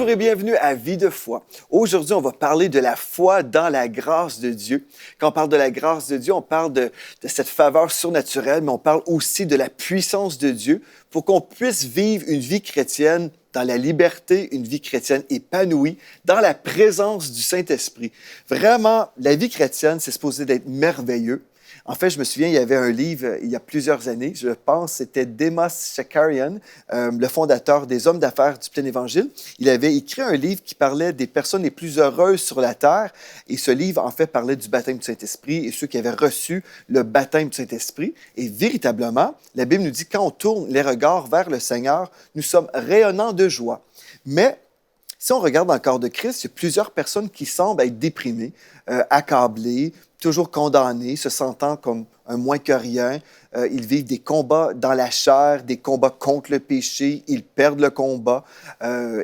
Bonjour et bienvenue à Vie de foi. Aujourd'hui, on va parler de la foi dans la grâce de Dieu. Quand on parle de la grâce de Dieu, on parle de cette faveur surnaturelle, mais on parle aussi de la puissance de Dieu pour qu'on puisse vivre une vie chrétienne dans la liberté, une vie chrétienne épanouie, dans la présence du Saint-Esprit. Vraiment, la vie chrétienne, c'est supposé d'être merveilleux. En fait, je me souviens, il y avait un livre il y a plusieurs années, je pense, c'était Demos Shakarian, le fondateur des Hommes d'affaires du Plein Évangile. Il avait écrit un livre qui parlait des personnes les plus heureuses sur la terre. Et ce livre, en fait, parlait du baptême du Saint-Esprit et ceux qui avaient reçu le baptême du Saint-Esprit. Et véritablement, la Bible nous dit, quand on tourne les regards vers le Seigneur, nous sommes rayonnants de joie. Mais si on regarde dans le corps de Christ, il y a plusieurs personnes qui semblent être déprimées, accablées, toujours condamnés, se sentant comme un moins que rien. Ils vivent des combats dans la chair, des combats contre le péché, ils perdent le combat.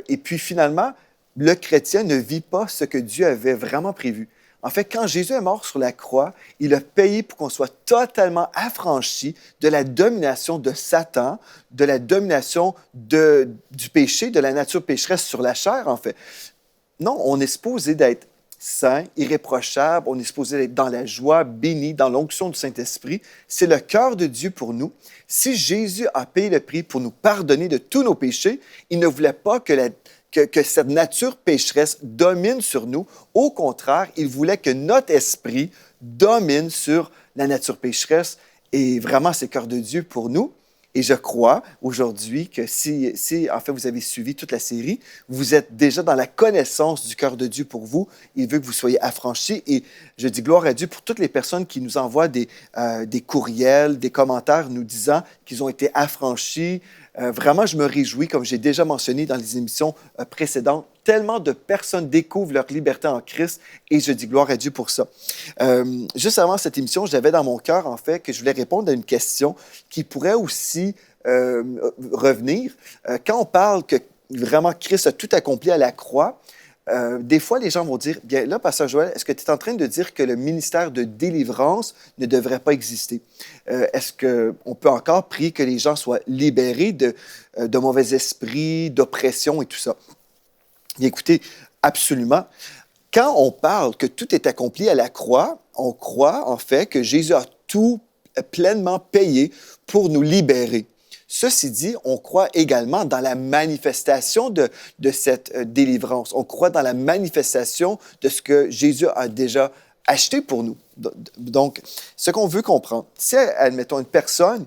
Et puis finalement, le chrétien ne vit pas ce que Dieu avait vraiment prévu. En fait, quand Jésus est mort sur la croix, il a payé pour qu'on soit totalement affranchi de la domination de Satan, de la domination du péché, de la nature pécheresse sur la chair, en fait. Non, on est supposé d'être saint, irréprochable, on est supposé être dans la joie, béni, dans l'onction du Saint-Esprit. C'est le cœur de Dieu pour nous. Si Jésus a payé le prix pour nous pardonner de tous nos péchés, il ne voulait pas que cette nature pécheresse domine sur nous. Au contraire, il voulait que notre esprit domine sur la nature pécheresse. Et vraiment, c'est le cœur de Dieu pour nous. Et je crois aujourd'hui que si en fait vous avez suivi toute la série, vous êtes déjà dans la connaissance du cœur de Dieu pour vous. Il veut que vous soyez affranchis. Et je dis gloire à Dieu pour toutes les personnes qui nous envoient des courriels, des commentaires nous disant qu'ils ont été affranchis. Vraiment, je me réjouis, comme j'ai déjà mentionné dans les émissions précédentes, tellement de personnes découvrent leur liberté en Christ et je dis gloire à Dieu pour ça. Juste avant cette émission, j'avais dans mon cœur, en fait, que je voulais répondre à une question qui pourrait aussi revenir. Quand on parle que vraiment Christ a tout accompli à la croix, des fois, les gens vont dire, bien là, Pasteur Joël, est-ce que tu es en train de dire que le ministère de délivrance ne devrait pas exister? Est-ce qu'on peut encore prier que les gens soient libérés de mauvais esprits, d'oppression et tout ça? Bien, écoutez, absolument. Quand on parle que tout est accompli à la croix, on croit en fait que Jésus a tout pleinement payé pour nous libérer. Ceci dit, on croit également dans la manifestation de cette délivrance. On croit dans la manifestation de ce que Jésus a déjà acheté pour nous. Donc, ce qu'on veut comprendre, si, admettons, une personne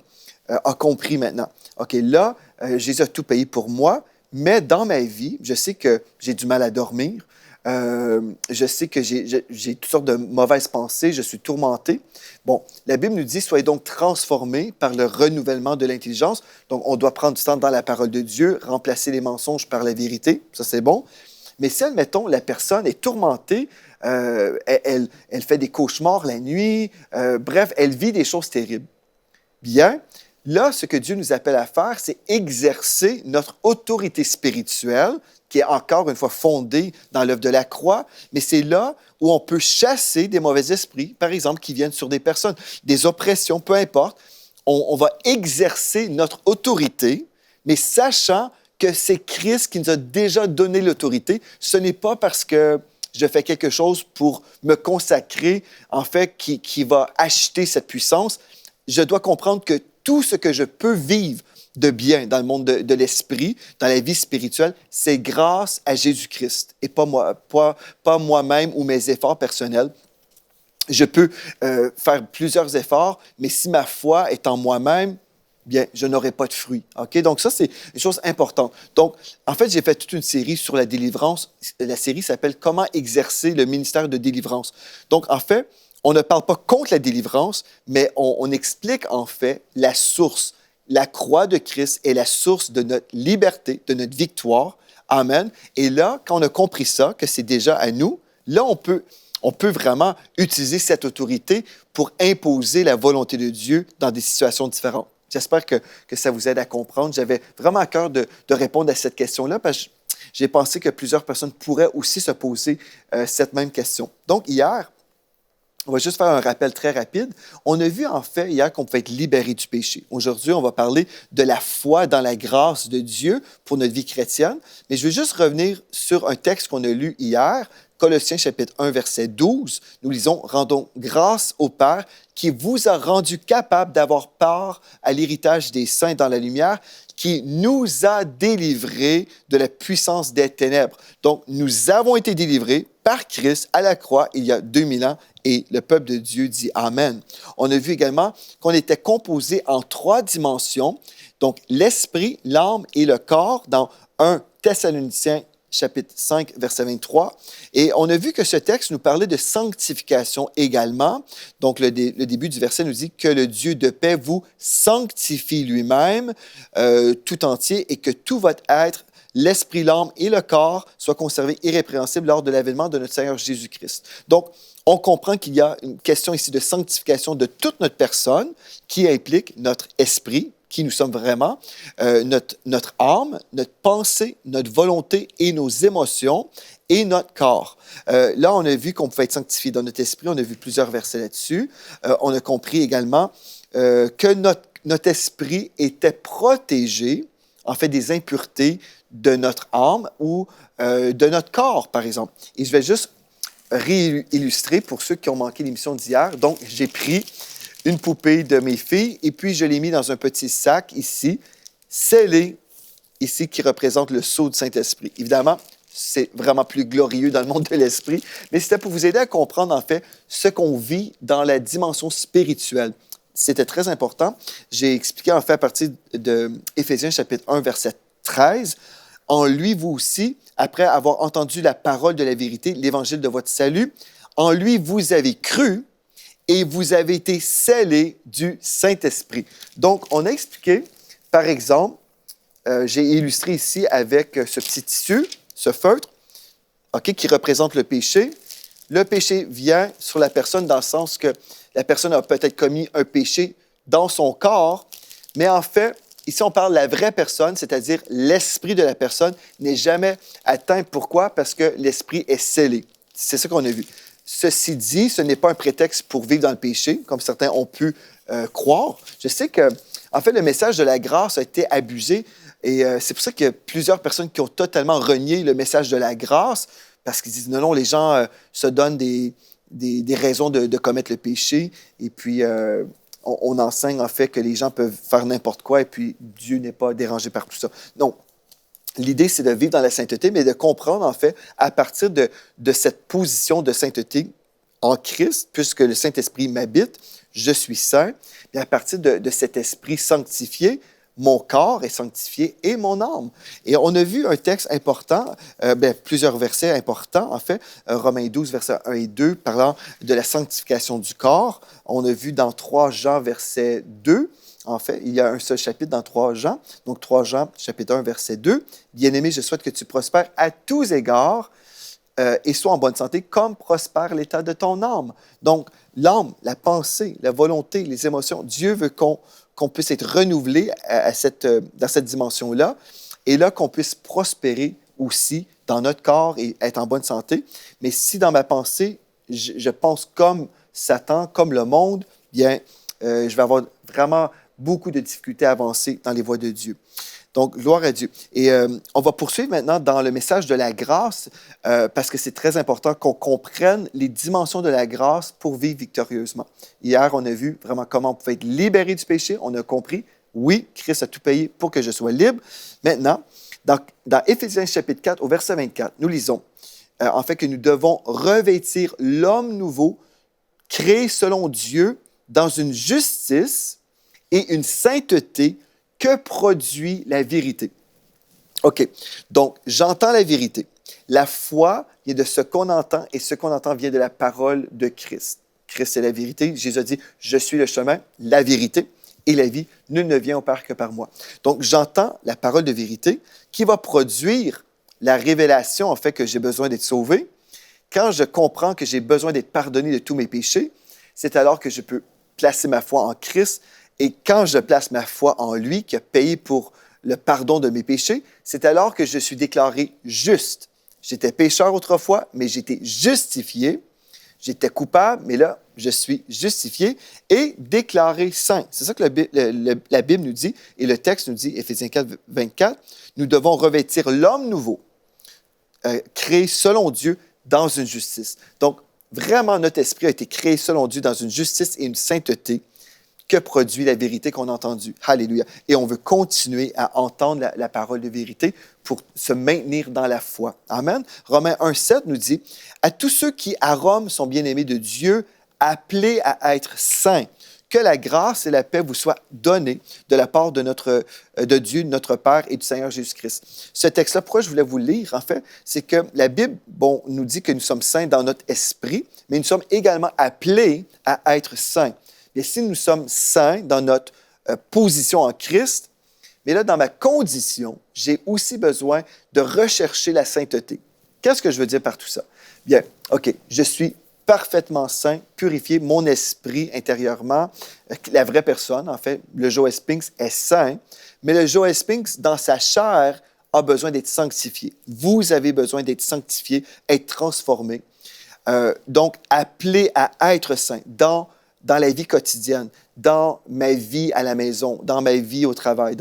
a compris maintenant, OK, là, Jésus a tout payé pour moi, mais dans ma vie, je sais que j'ai du mal à dormir, je sais que j'ai toutes sortes de mauvaises pensées, je suis tourmenté. Bon, la Bible nous dit, soyez donc transformés par le renouvellement de l'intelligence. Donc, on doit prendre du temps dans la parole de Dieu, remplacer les mensonges par la vérité. Ça, c'est bon. Mais si, admettons, la personne est tourmentée, elle fait des cauchemars la nuit, bref, elle vit des choses terribles. Bien, là, ce que Dieu nous appelle à faire, c'est exercer notre autorité spirituelle, qui est encore une fois fondée dans l'œuvre de la croix, mais c'est là où on peut chasser des mauvais esprits, par exemple, qui viennent sur des personnes, des oppressions, peu importe. On va exercer notre autorité, mais sachant que c'est Christ qui nous a déjà donné l'autorité. Ce n'est pas parce que je fais quelque chose pour me consacrer, en fait, qui va acheter cette puissance. Je dois comprendre que tout ce que je peux vivre de bien dans le monde de l'esprit, dans la vie spirituelle, c'est grâce à Jésus-Christ et pas moi-même ou mes efforts personnels. Je peux faire plusieurs efforts, mais si ma foi est en moi-même, bien, je n'aurai pas de fruit. OK? Donc, ça, c'est une chose importante. Donc, en fait, j'ai fait toute une série sur la délivrance. La série s'appelle « Comment exercer le ministère de délivrance ». Donc, en fait, on ne parle pas contre la délivrance, mais on explique en fait la source. La croix de Christ est la source de notre liberté, de notre victoire. Amen. Et là, quand on a compris ça, que c'est déjà à nous, là, on peut vraiment utiliser cette autorité pour imposer la volonté de Dieu dans des situations différentes. J'espère que ça vous aide à comprendre. J'avais vraiment à cœur de répondre à cette question-là parce que j'ai pensé que plusieurs personnes pourraient aussi se poser cette même question. Donc, hier, On va juste faire un rappel très rapide. On a vu en fait hier qu'on pouvait être libéré du péché. Aujourd'hui, on va parler de la foi dans la grâce de Dieu pour notre vie chrétienne. Mais je vais juste revenir sur un texte qu'on a lu hier, Colossiens chapitre 1, verset 12. Nous lisons « Rendons grâce au Père qui vous a rendu capable d'avoir part à l'héritage des saints dans la lumière, qui nous a délivrés de la puissance des ténèbres. » Donc, nous avons été délivrés par Christ à la croix il y a 2000 ans et le peuple de Dieu dit Amen. On a vu également qu'on était composé en 3 dimensions, donc l'esprit, l'âme et le corps dans 1 Thessaloniciens chapitre 5, verset 23. Et on a vu que ce texte nous parlait de sanctification également. Donc, le début du verset nous dit que le Dieu de paix vous sanctifie lui-même tout entier et que tout votre être, l'esprit, l'âme et le corps soient conservés irrépréhensibles lors de l'avènement de notre Seigneur Jésus-Christ. Donc, on comprend qu'il y a une question ici de sanctification de toute notre personne qui implique notre esprit, qui nous sommes vraiment, notre âme, notre pensée, notre volonté et nos émotions et notre corps. Là, on a vu qu'on pouvait être sanctifié dans notre esprit. On a vu plusieurs versets là-dessus. On a compris également que notre esprit était protégé, en fait, des impuretés de notre âme ou de notre corps, par exemple. Et je vais juste réillustrer pour ceux qui ont manqué l'émission d'hier. Donc, j'ai pris une poupée de mes filles et puis je l'ai mis dans un petit sac ici, scellé, ici, qui représente le sceau du Saint-Esprit. Évidemment, c'est vraiment plus glorieux dans le monde de l'esprit, mais c'était pour vous aider à comprendre, en fait, ce qu'on vit dans la dimension spirituelle. C'était très important. J'ai expliqué, en fait, à partir de Éphésiens chapitre 1, verset 13, « En lui, vous aussi, après avoir entendu la parole de la vérité, l'évangile de votre salut, en lui, vous avez cru et vous avez été scellés du Saint-Esprit. » Donc, on a expliqué, par exemple, j'ai illustré ici avec ce petit tissu, ce feutre, okay, qui représente le péché. Le péché vient sur la personne dans le sens que la personne a peut-être commis un péché dans son corps, mais en fait, ici, on parle de la vraie personne, c'est-à-dire l'esprit de la personne n'est jamais atteint. Pourquoi? Parce que l'esprit est scellé. C'est ça qu'on a vu. Ceci dit, ce n'est pas un prétexte pour vivre dans le péché, comme certains ont pu croire. Je sais que, en fait, le message de la grâce a été abusé et c'est pour ça qu'il y a plusieurs personnes qui ont totalement renié le message de la grâce parce qu'ils disent non, les gens se donnent des raisons de commettre le péché et puis on enseigne en fait que les gens peuvent faire n'importe quoi et puis Dieu n'est pas dérangé par tout ça. Donc, l'idée, c'est de vivre dans la sainteté, mais de comprendre, en fait, à partir de cette position de sainteté en Christ, puisque le Saint-Esprit m'habite, je suis saint, et à partir de cet esprit sanctifié, mon corps est sanctifié et mon âme. Et on a vu un texte important, plusieurs versets importants, en fait, Romains 12, versets 1 et 2, parlant de la sanctification du corps. On a vu dans 3 Jean, verset 2, en fait, il y a un seul chapitre dans 3 Jean. Donc, 3 Jean, chapitre 1, verset 2. « Bien-aimé, je souhaite que tu prospères à tous égards et sois en bonne santé, comme prospère l'état de ton âme. » Donc, l'âme, la pensée, la volonté, les émotions, Dieu veut qu'on puisse être renouvelé dans cette dimension-là et là, qu'on puisse prospérer aussi dans notre corps et être en bonne santé. Mais si dans ma pensée, je pense comme Satan, comme le monde, bien, je vais avoir vraiment beaucoup de difficultés à avancer dans les voies de Dieu. Donc, gloire à Dieu. Et on va poursuivre maintenant dans le message de la grâce, parce que c'est très important qu'on comprenne les dimensions de la grâce pour vivre victorieusement. Hier, on a vu vraiment comment on pouvait être libéré du péché. On a compris, oui, Christ a tout payé pour que je sois libre. Maintenant, dans Éphésiens chapitre 4, au verset 24, nous lisons, en fait, que nous devons revêtir l'homme nouveau, créé selon Dieu, dans une justice et une sainteté que produit la vérité. OK, donc j'entends la vérité. La foi vient de ce qu'on entend et ce qu'on entend vient de la parole de Christ. Christ, c'est la vérité. Jésus a dit, je suis le chemin, la vérité et la vie. Nul ne vient au Père que par moi. Donc j'entends la parole de vérité qui va produire la révélation, en fait, que j'ai besoin d'être sauvé. Quand je comprends que j'ai besoin d'être pardonné de tous mes péchés, c'est alors que je peux placer ma foi en Christ. Et quand je place ma foi en lui, qui a payé pour le pardon de mes péchés, c'est alors que je suis déclaré juste. J'étais pécheur autrefois, mais j'étais justifié. J'étais coupable, mais là, je suis justifié et déclaré saint. C'est ça que la Bible nous dit, et le texte nous dit, Éphésiens 4, 24, nous devons revêtir l'homme nouveau, créé selon Dieu dans une justice. Donc, vraiment, notre esprit a été créé selon Dieu dans une justice et une sainteté que produit la vérité qu'on a entendue. Alléluia. Et on veut continuer à entendre la parole de vérité pour se maintenir dans la foi. Amen. Romains 1, 7 nous dit, « À tous ceux qui à Rome sont bien-aimés de Dieu, appelés à être saints, que la grâce et la paix vous soient données de la part de Dieu, notre Père et du Seigneur Jésus-Christ. » Ce texte-là, pourquoi je voulais vous le lire, en fait, c'est que la Bible, nous dit que nous sommes saints dans notre esprit, mais nous sommes également appelés à être saints. Et si nous sommes saints dans notre position en Christ, mais là, dans ma condition, j'ai aussi besoin de rechercher la sainteté. Qu'est-ce que je veux dire par tout ça? Bien, OK, je suis parfaitement saint, purifié, mon esprit intérieurement, la vraie personne, en fait, le Joe Spinks est saint, mais le Joe Spinks, dans sa chair, a besoin d'être sanctifié. Vous avez besoin d'être sanctifié, être transformé. Donc, appelé à être saint dans la vie quotidienne, dans ma vie à la maison, dans ma vie au travail,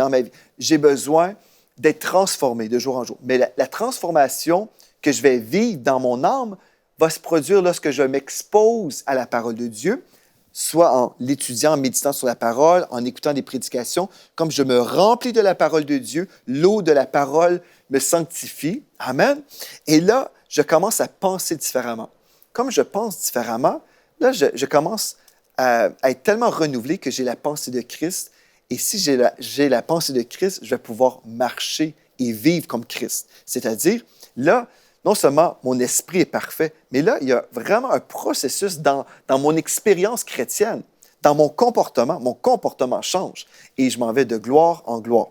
j'ai besoin d'être transformé de jour en jour. Mais la transformation que je vais vivre dans mon âme va se produire lorsque je m'expose à la parole de Dieu, soit en l'étudiant, en méditant sur la parole, en écoutant des prédications. Comme je me remplis de la parole de Dieu, l'eau de la parole me sanctifie. Amen. Et là, je commence à penser différemment. Comme je pense différemment, là, je commence à être tellement renouvelé que j'ai la pensée de Christ. Et si j'ai la pensée de Christ, je vais pouvoir marcher et vivre comme Christ. C'est-à-dire, là, non seulement mon esprit est parfait, mais là, il y a vraiment un processus dans mon expérience chrétienne, dans mon comportement change et je m'en vais de gloire en gloire.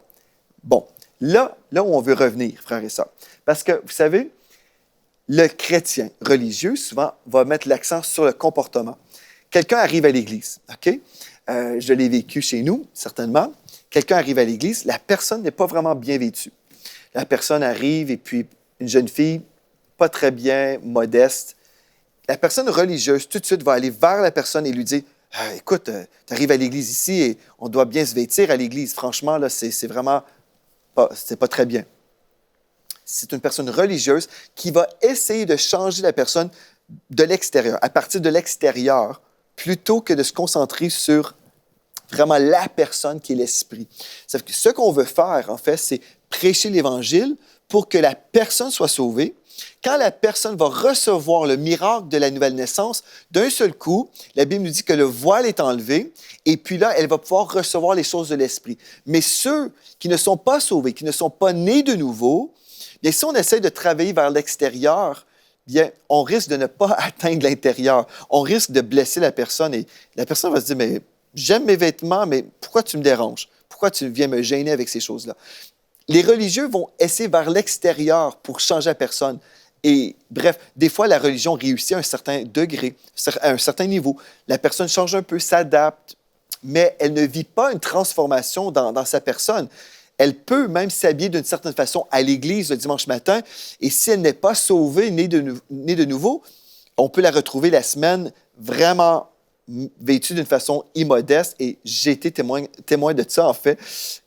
Bon, là où on veut revenir, frères et sœurs, parce que, vous savez, le chrétien religieux, souvent, va mettre l'accent sur le comportement. Quelqu'un arrive à l'Église, OK? Je l'ai vécu chez nous, certainement. Quelqu'un arrive à l'Église, la personne n'est pas vraiment bien vêtue. La personne arrive et puis une jeune fille, pas très bien, modeste. La personne religieuse, tout de suite, va aller vers la personne et lui dire « Écoute, tu arrives à l'Église ici et on doit bien se vêtir à l'Église. Franchement, là, c'est vraiment c'est pas très bien. » C'est une personne religieuse qui va essayer de changer la personne de l'extérieur, à partir de l'extérieur, plutôt que de se concentrer sur vraiment la personne qui est l'esprit. C'est-à-dire que ce qu'on veut faire, en fait, c'est prêcher l'Évangile pour que la personne soit sauvée. Quand la personne va recevoir le miracle de la nouvelle naissance, d'un seul coup, la Bible nous dit que le voile est enlevé et puis là, elle va pouvoir recevoir les choses de l'esprit. Mais ceux qui ne sont pas sauvés, qui ne sont pas nés de nouveau, bien, si on essaie de travailler vers l'extérieur, bien, on risque de ne pas atteindre l'intérieur. On risque de blesser la personne et la personne va se dire, mais j'aime mes vêtements, mais pourquoi tu me déranges? Pourquoi tu viens me gêner avec ces choses-là? Les religieux vont essayer vers l'extérieur pour changer la personne. Et bref, des fois, la religion réussit à un certain degré, à un certain niveau. La personne change un peu, s'adapte, mais elle ne vit pas une transformation dans sa personne. Elle peut même s'habiller d'une certaine façon à l'église le dimanche matin, et si elle n'est pas sauvée, née de nouveau, on peut la retrouver la semaine vraiment vêtue d'une façon immodeste, et j'ai été témoin de ça, en fait.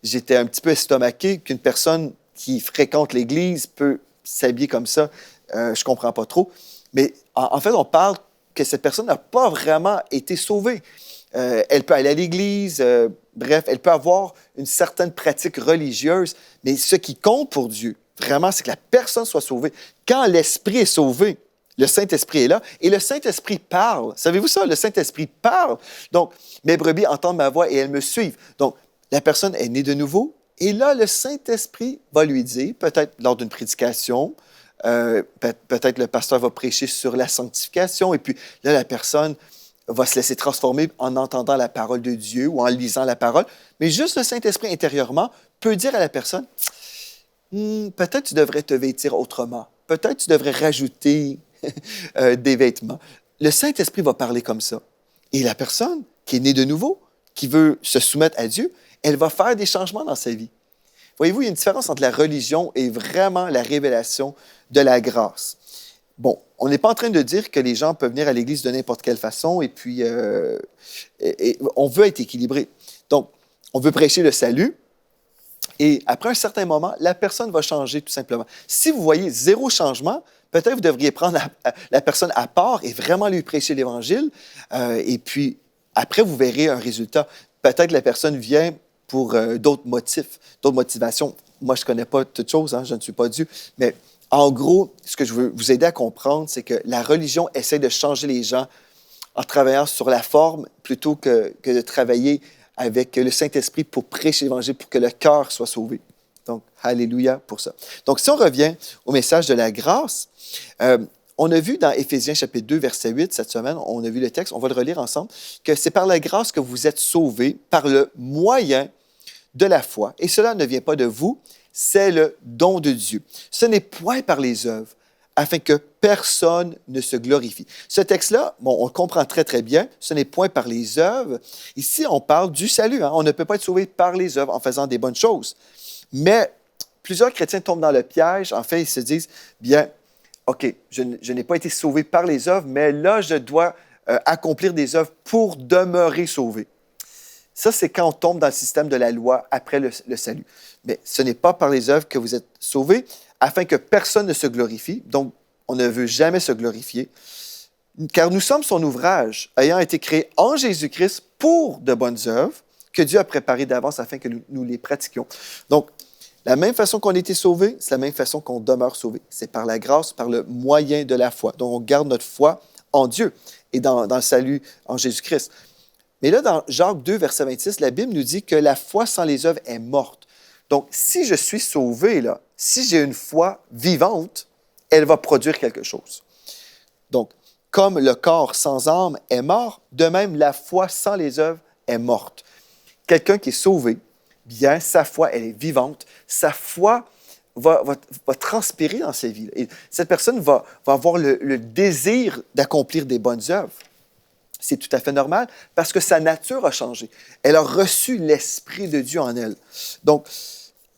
J'étais un petit peu estomaqué qu'une personne qui fréquente l'église peut s'habiller comme ça. Je ne comprends pas trop. Mais en fait, on parle que cette personne n'a pas vraiment été sauvée. Elle peut aller à l'église, bref, elle peut avoir une certaine pratique religieuse, mais ce qui compte pour Dieu, vraiment, c'est que la personne soit sauvée. Quand l'Esprit est sauvé, le Saint-Esprit est là, et le Saint-Esprit parle. Savez-vous ça? Le Saint-Esprit parle. Donc, mes brebis entendent ma voix et elles me suivent. Donc, la personne est née de nouveau, et là, le Saint-Esprit va lui dire, peut-être lors d'une prédication, peut-être le pasteur va prêcher sur la sanctification, et puis là, la personne va se laisser transformer en entendant la parole de Dieu ou en lisant la parole. Mais juste le Saint-Esprit intérieurement peut dire à la personne, peut-être tu devrais te vêtir autrement. Peut-être tu devrais rajouter des vêtements. Le Saint-Esprit va parler comme ça. Et la personne qui est née de nouveau, qui veut se soumettre à Dieu, elle va faire des changements dans sa vie. Voyez-vous, il y a une différence entre la religion et vraiment la révélation de la grâce. Bon, on n'est pas en train de dire que les gens peuvent venir à l'Église de n'importe quelle façon et puis on veut être équilibré. Donc, on veut prêcher le salut et après un certain moment, la personne va changer tout simplement. Si vous voyez zéro changement, peut-être vous devriez prendre la personne à part et vraiment lui prêcher l'Évangile et puis après, vous verrez un résultat. Peut-être que la personne vient pour d'autres motifs, d'autres motivations. Moi, je ne connais pas toutes choses, hein, je ne suis pas Dieu, mais en gros, ce que je veux vous aider à comprendre, c'est que la religion essaie de changer les gens en travaillant sur la forme plutôt que de travailler avec le Saint-Esprit pour prêcher l'Évangile, pour que le cœur soit sauvé. Donc, alléluia pour ça. Donc, si on revient au message de la grâce, on a vu dans Éphésiens chapitre 2, verset 8, cette semaine, on a vu le texte, on va le relire ensemble, que c'est par la grâce que vous êtes sauvés par le moyen de la foi. Et cela ne vient pas de vous, c'est le don de Dieu. Ce n'est point par les œuvres, afin que personne ne se glorifie. Ce texte-là, bon, on le comprend très, très bien. Ce n'est point par les œuvres. Ici, on parle du salut. Hein? On ne peut pas être sauvé par les œuvres en faisant des bonnes choses. Mais plusieurs chrétiens tombent dans le piège. En fait, ils se disent, bien, OK, je n'ai pas été sauvé par les œuvres, mais là, je dois accomplir des œuvres pour demeurer sauvé. Ça, c'est quand on tombe dans le système de la loi après le salut. Mais ce n'est pas par les œuvres que vous êtes sauvés, afin que personne ne se glorifie. Donc, on ne veut jamais se glorifier. Car nous sommes son ouvrage, ayant été créés en Jésus-Christ pour de bonnes œuvres que Dieu a préparées d'avance afin que nous les pratiquions. Donc, la même façon qu'on a été sauvé, c'est la même façon qu'on demeure sauvé. C'est par la grâce, par le moyen de la foi. Donc, on garde notre foi en Dieu et dans le salut en Jésus-Christ. Mais là, dans Jacques 2, verset 26, la Bible nous dit que la foi sans les œuvres est morte. Donc, si je suis sauvé, là, si j'ai une foi vivante, elle va produire quelque chose. Donc, comme le corps sans âme est mort, de même, la foi sans les œuvres est morte. Quelqu'un qui est sauvé, bien, sa foi, elle est vivante. Sa foi va transpirer dans sa vie. Et cette personne va avoir le désir d'accomplir des bonnes œuvres. C'est tout à fait normal parce que sa nature a changé. Elle a reçu l'Esprit de Dieu en elle. Donc,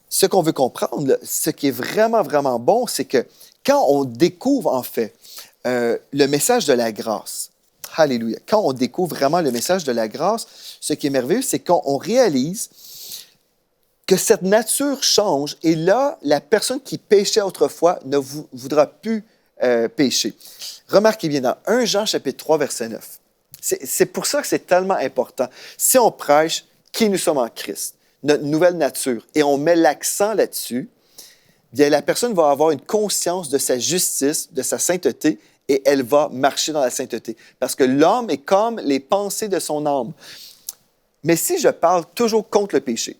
ce qu'on veut comprendre, ce qui est vraiment, vraiment bon, c'est que quand on découvre, en fait, le message de la grâce, alléluia, quand on découvre vraiment le message de la grâce, ce qui est merveilleux, c'est qu'on réalise que cette nature change et là, la personne qui péchait autrefois ne voudra plus pécher. Remarquez bien, dans 1 Jean chapitre 3, verset 9, c'est pour ça que c'est tellement important. Si on prêche qui nous sommes en Christ, notre nouvelle nature, et on met l'accent là-dessus, bien, la personne va avoir une conscience de sa justice, de sa sainteté, et elle va marcher dans la sainteté. Parce que l'homme est comme les pensées de son âme. Mais si je parle toujours contre le péché,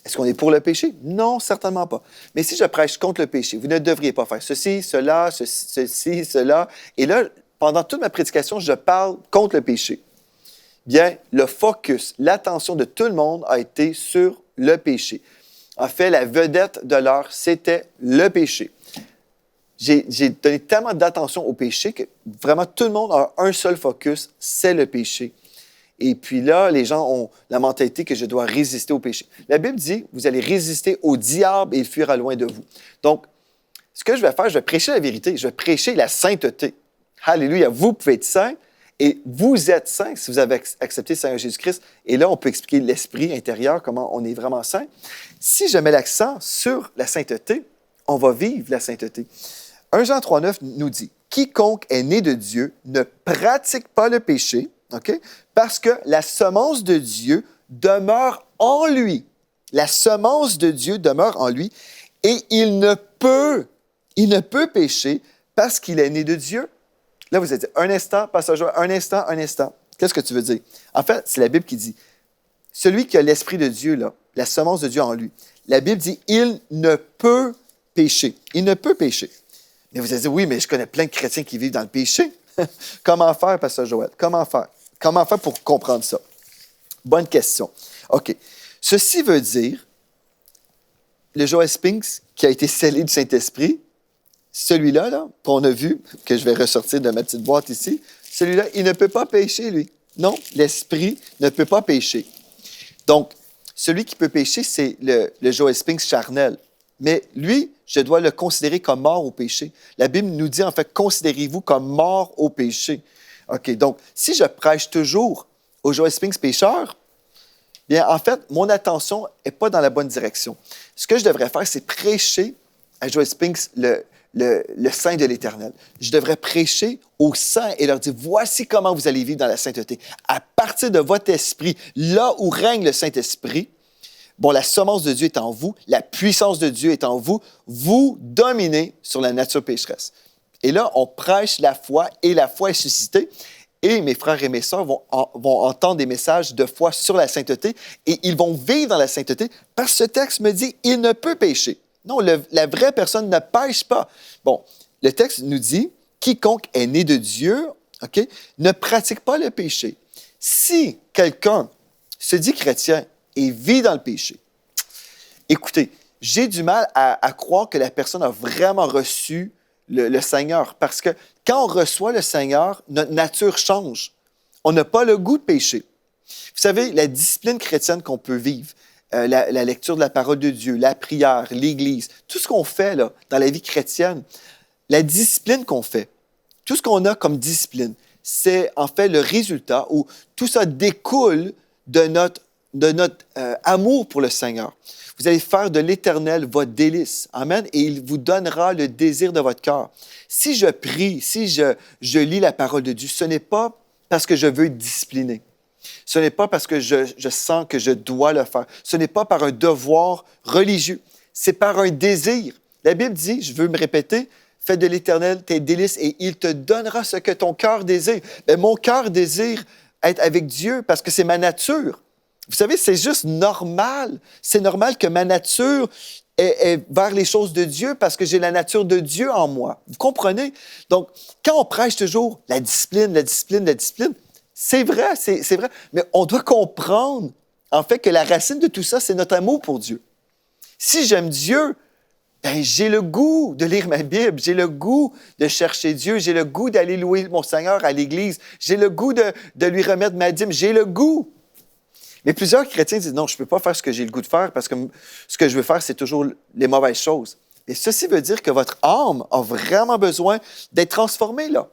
est-ce qu'on est pour le péché? Non, certainement pas. Mais si je prêche contre le péché, vous ne devriez pas faire ceci, cela, ceci, cela, et là, pendant toute ma prédication, je parle contre le péché. Bien, le focus, l'attention de tout le monde a été sur le péché. En fait, la vedette de l'heure, c'était le péché. J'ai donné tellement d'attention au péché que vraiment tout le monde a un seul focus, c'est le péché. Et puis là, les gens ont la mentalité que je dois résister au péché. La Bible dit, vous allez résister au diable et il fuira loin de vous. Donc, ce que je vais faire, je vais prêcher la vérité, je vais prêcher la sainteté. Alléluia, vous pouvez être saints et vous êtes saints si vous avez accepté le Seigneur Jésus-Christ. Et là, on peut expliquer l'esprit intérieur, comment on est vraiment saint. Si je mets l'accent sur la sainteté, on va vivre la sainteté. 1 Jean 3,9 nous dit, « Quiconque est né de Dieu ne pratique pas le péché, okay? Parce que la semence de Dieu demeure en lui. La semence de Dieu demeure en lui et il ne peut pécher parce qu'il est né de Dieu. » Là, vous êtes dit, un instant, pasteur Joël, un instant. Qu'est-ce que tu veux dire? En fait, c'est la Bible qui dit, celui qui a l'Esprit de Dieu, là, la semence de Dieu en lui, la Bible dit, il ne peut pécher. Il ne peut pécher. Mais vous allez dire, oui, mais je connais plein de chrétiens qui vivent dans le péché. Comment faire, pasteur Joël? Comment faire? Comment faire pour comprendre ça? Bonne question. OK. Ceci veut dire, le Joel Spinks, qui a été scellé du Saint-Esprit, celui-là, là, qu'on a vu, que je vais ressortir de ma petite boîte ici, celui-là, il ne peut pas pécher, lui. Non, l'Esprit ne peut pas pécher. Donc, celui qui peut pécher, c'est le Joel Spinks charnel. mais lui, je dois le considérer comme mort au péché. La Bible nous dit, en fait, considérez-vous comme mort au péché. OK, donc, si je prêche toujours aux Joel Spinks pécheurs, bien, en fait, mon attention n'est pas dans la bonne direction. Ce que je devrais faire, c'est prêcher à Joel Spinks le saint de l'Éternel. Je devrais prêcher aux saints et leur dire, voici comment vous allez vivre dans la sainteté. À partir de votre esprit, là où règne le Saint-Esprit, bon, la semence de Dieu est en vous, la puissance de Dieu est en vous, vous dominez sur la nature pécheresse. Et là, on prêche la foi et la foi est suscitée. Et mes frères et mes sœurs vont entendre des messages de foi sur la sainteté et ils vont vivre dans la sainteté parce que ce texte me dit, il ne peut pécher. Non, la vraie personne ne pêche pas. Bon, le texte nous dit, quiconque est né de Dieu, OK, ne pratique pas le péché. Si quelqu'un se dit chrétien et vit dans le péché, écoutez, j'ai du mal à croire que la personne a vraiment reçu le Seigneur. Parce que quand on reçoit le Seigneur, notre nature change. On n'a pas le goût de pécher. Vous savez, la discipline chrétienne qu'on peut vivre, la lecture de la parole de Dieu, la prière, l'Église, tout ce qu'on fait là, dans la vie chrétienne, la discipline qu'on fait, tout ce qu'on a comme discipline, c'est en fait le résultat où tout ça découle de notre amour pour le Seigneur. Vous allez faire de l'Éternel votre délice. Amen. Et il vous donnera le désir de votre cœur. Si je prie, si je lis la parole de Dieu, ce n'est pas parce que je veux être discipliné. Ce n'est pas parce que je sens que je dois le faire. Ce n'est pas par un devoir religieux. C'est par un désir. La Bible dit, je veux me répéter, fais de l'Éternel tes délices et il te donnera ce que ton cœur désire. Mais mon cœur désire être avec Dieu parce que c'est ma nature. Vous savez, c'est juste normal. C'est normal que ma nature est vers les choses de Dieu parce que j'ai la nature de Dieu en moi. Vous comprenez? Donc, quand on prêche toujours la discipline, c'est vrai, c'est vrai. Mais on doit comprendre, en fait, que la racine de tout ça, c'est notre amour pour Dieu. Si j'aime Dieu, ben, j'ai le goût de lire ma Bible, j'ai le goût de chercher Dieu, j'ai le goût d'aller louer mon Seigneur à l'Église, j'ai le goût de lui remettre ma dîme, j'ai le goût. Mais plusieurs chrétiens disent, non, je ne peux pas faire ce que j'ai le goût de faire parce que ce que je veux faire, c'est toujours les mauvaises choses. Et ceci veut dire que votre âme a vraiment besoin d'être transformée, là.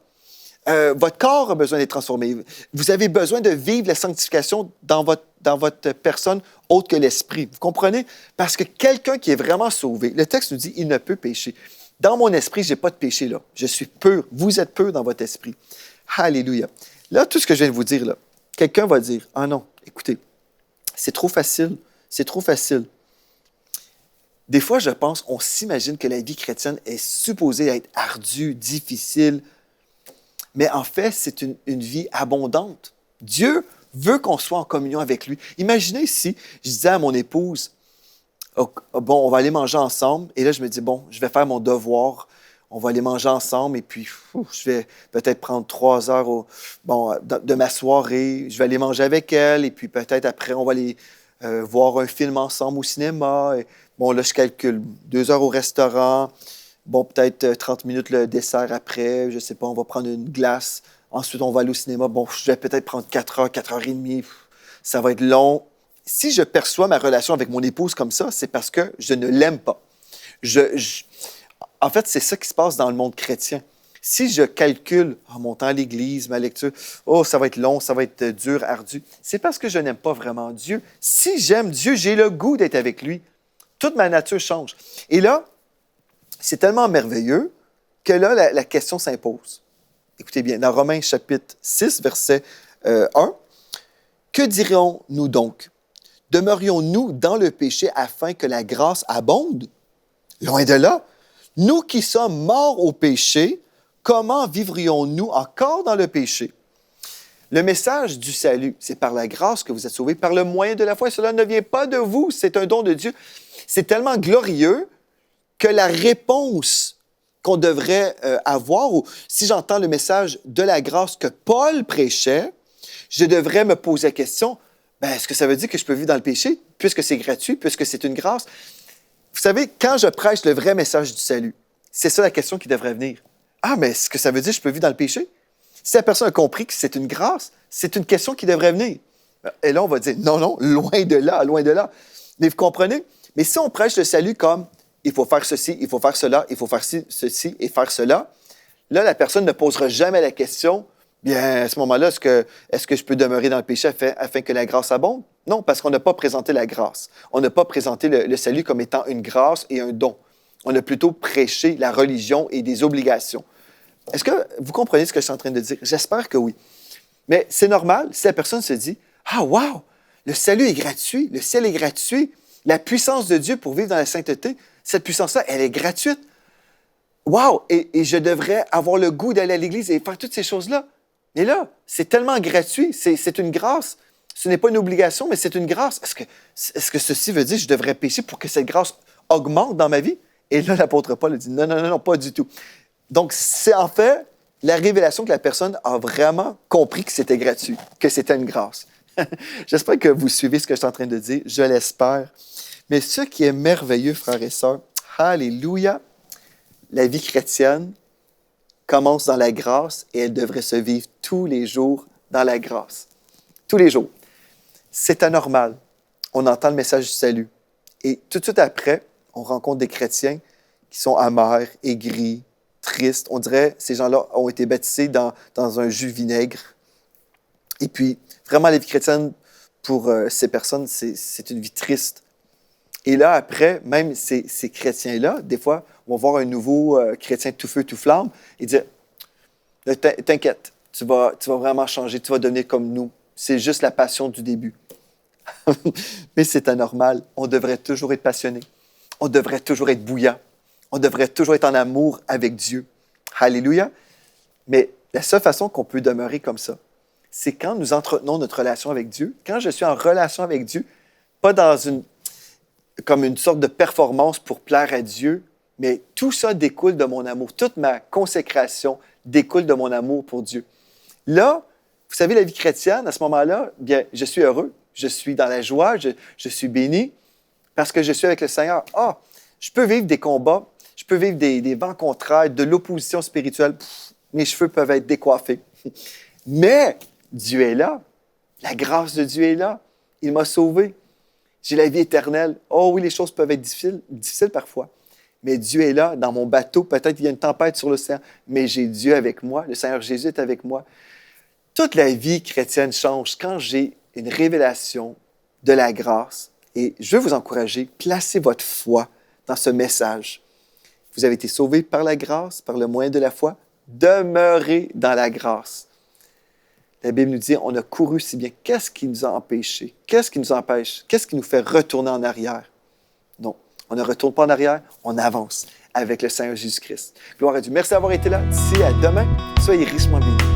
Votre corps a besoin d'être transformé. Vous avez besoin de vivre la sanctification dans votre personne autre que l'esprit. Vous comprenez? Parce que quelqu'un qui est vraiment sauvé, le texte nous dit, il ne peut pécher. Dans mon esprit, je n'ai pas de péché, là. Je suis pur. Vous êtes pur dans votre esprit. Alléluia. Là, tout ce que je viens de vous dire, là, quelqu'un va dire, ah non, écoutez, c'est trop facile. C'est trop facile. Des fois, je pense, on s'imagine que la vie chrétienne est supposée être ardue, difficile. Mais en fait, c'est une vie abondante. Dieu veut qu'on soit en communion avec lui. Imaginez si je disais à mon épouse, oh, bon, on va aller manger ensemble. Et là, je me dis, bon, je vais faire mon devoir. On va aller manger ensemble et puis je vais peut-être prendre 3 heures de ma soirée. Je vais aller manger avec elle et puis peut-être après, on va aller voir un film ensemble au cinéma. Et, bon, là, je calcule 2 heures au restaurant. Bon, peut-être 30 minutes le dessert après. Je ne sais pas, on va prendre une glace. Ensuite, on va aller au cinéma. Bon, je vais peut-être prendre 4 heures, 4 heures et demie. Ça va être long. Si je perçois ma relation avec mon épouse comme ça, c'est parce que je ne l'aime pas. En fait, c'est ça qui se passe dans le monde chrétien. Si je calcule mon temps à l'Église, ma lecture, ça va être long, ça va être dur, ardu, c'est parce que je n'aime pas vraiment Dieu. Si j'aime Dieu, j'ai le goût d'être avec lui. Toute ma nature change. Et là, c'est tellement merveilleux que là, la question s'impose. Écoutez bien, dans Romains chapitre 6, verset 1, « Que dirions-nous donc? Demeurions-nous dans le péché afin que la grâce abonde? Loin de là. Nous qui sommes morts au péché, comment vivrions-nous encore dans le péché? » Le message du salut, c'est par la grâce que vous êtes sauvés, par le moyen de la foi. Cela ne vient pas de vous, c'est un don de Dieu. C'est tellement glorieux que la réponse qu'on devrait avoir, ou si j'entends le message de la grâce que Paul prêchait, je devrais me poser la question, est-ce que ça veut dire que je peux vivre dans le péché, puisque c'est gratuit, puisque c'est une grâce? Vous savez, quand je prêche le vrai message du salut, c'est ça la question qui devrait venir. Ah, mais est-ce que ça veut dire que je peux vivre dans le péché? Si la personne a compris que c'est une grâce, c'est une question qui devrait venir. Et là, on va dire, non, loin de là, loin de là. Mais vous comprenez? Mais si on prêche le salut comme il faut faire ceci, il faut faire cela, il faut faire ceci et faire cela. Là, la personne ne posera jamais la question, bien, à ce moment-là, est-ce que je peux demeurer dans le péché afin que la grâce abonde? Non, parce qu'on n'a pas présenté la grâce. On n'a pas présenté le salut comme étant une grâce et un don. On a plutôt prêché la religion et des obligations. Est-ce que vous comprenez ce que je suis en train de dire? J'espère que oui. Mais c'est normal si la personne se dit, « Ah, wow! Le salut est gratuit, le ciel est gratuit, la puissance de Dieu pour vivre dans la sainteté, cette puissance-là, elle est gratuite. Wow! Et je devrais avoir le goût d'aller à l'Église et faire toutes ces choses-là. » Mais là, c'est tellement gratuit, c'est une grâce. Ce n'est pas une obligation, mais c'est une grâce. Est-ce que ceci veut dire que je devrais pécher pour que cette grâce augmente dans ma vie? Et là, l'apôtre Paul a dit, non, non, non, non, pas du tout. Donc, c'est en fait la révélation que la personne a vraiment compris que c'était gratuit, que c'était une grâce. J'espère que vous suivez ce que je suis en train de dire, je l'espère. Mais ce qui est merveilleux, frères et sœurs, alléluia, la vie chrétienne commence dans la grâce et elle devrait se vivre tous les jours dans la grâce. Tous les jours. C'est anormal. On entend le message du salut. Et tout de suite après, on rencontre des chrétiens qui sont amers, aigris, tristes. On dirait que ces gens-là ont été baptisés dans un jus vinaigre. Et puis, vraiment, la vie chrétienne, pour ces personnes, c'est une vie triste. Et là, après, même ces chrétiens-là, des fois, on va voir un nouveau chrétien tout feu, tout flamme, et dire, t'inquiète, tu vas vraiment changer, tu vas devenir comme nous. C'est juste la passion du début. Mais c'est anormal. On devrait toujours être passionné. On devrait toujours être bouillant. On devrait toujours être en amour avec Dieu. Alléluia. Mais la seule façon qu'on peut demeurer comme ça, c'est quand nous entretenons notre relation avec Dieu. Quand je suis en relation avec Dieu, pas comme une sorte de performance pour plaire à Dieu, mais tout ça découle de mon amour. Toute ma consécration découle de mon amour pour Dieu. Là, vous savez, la vie chrétienne, à ce moment-là, bien, je suis heureux, je suis dans la joie, je suis béni parce que je suis avec le Seigneur. Ah, je peux vivre des combats, je peux vivre des vents contraires, de l'opposition spirituelle. Mes cheveux peuvent être décoiffés. Mais Dieu est là. La grâce de Dieu est là. Il m'a sauvé. J'ai la vie éternelle. Oh oui, les choses peuvent être difficiles parfois. Mais Dieu est là, dans mon bateau. Peut-être qu'il y a une tempête sur l'océan, mais j'ai Dieu avec moi. Le Seigneur Jésus est avec moi. Toute la vie chrétienne change quand j'ai une révélation de la grâce. Et je veux vous encourager, placez votre foi dans ce message. Vous avez été sauvés par la grâce, par le moyen de la foi. Demeurez dans la grâce. La Bible nous dit, on a couru si bien. Qu'est-ce qui nous a empêchés? Qu'est-ce qui nous empêche? Qu'est-ce qui nous fait retourner en arrière? Non, on ne retourne pas en arrière, on avance avec le Seigneur Jésus-Christ. Gloire à Dieu. Merci d'avoir été là. D'ici à demain, soyez richement bénis.